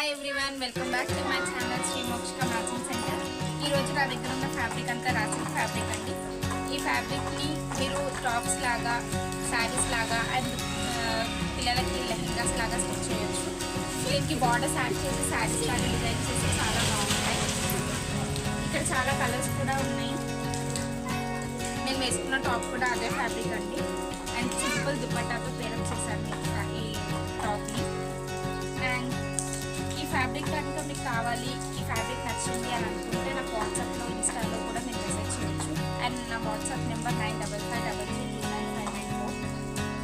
Hi everyone, welcome back to my channel Sri Mokshika matching centre. ఈరోజు నా దగ్గర ఉన్న ఫ్యాబ్రిక్ అంతా రాసిన ఫ్యాబ్రిక్ అండి. ఈ ఫ్యాబ్రిక్ని మీరు టాప్స్ లాగా, శారీస్ లాగా అండ్ పిల్లలకి లెహెంగాస్ లాగా స్టిచ్ చేయొచ్చు. దీనికి బార్డర్స్ యాడ్ చేసి శారీస్ లాగా డిజైన్ చేసి చాలా బాగుంటాయి. ఇక్కడ చాలా కలర్స్ కూడా ఉన్నాయి. నేను వేసుకున్న టాప్ కూడా అదే ఫ్యాబ్రిక్ అండి. అండ్ సింపుల్ దుపట్టాతో పేరప్ చేశాను ఈ టాప్ని. అండ్ ఈ ఫ్యాబ్రిక్ కనుక మీకు కావాలి, ఈ ఫ్యాబ్రిక్ నచ్చింది అని అనుకుంటే నాకు వాట్సాప్లో, ఇన్స్టాలో కూడా మీరు మెసేజ్ చేయొచ్చు. అండ్ నా వాట్సాప్ నెంబర్ 9553299594.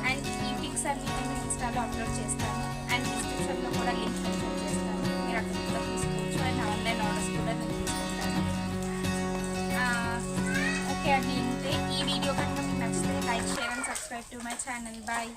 అండ్ ఈ పిక్స్ అన్ని నేను ఇన్స్టాలో అప్లోడ్ చేస్తాను. అండ్ డిస్క్రిప్షన్లో కూడా లింక్ మెన్షన్ చేస్తాను, మీరు అక్కడ కూడా తీసుకోవచ్చు. అండ్ ఆన్లైన్ ఆర్డర్స్ కూడా నేను తీసుకుంటాను. ఓకే అండి, ఇంతే. ఈ వీడియో కనుక మీకు నచ్చితే like, share and subscribe to my channel. Bye.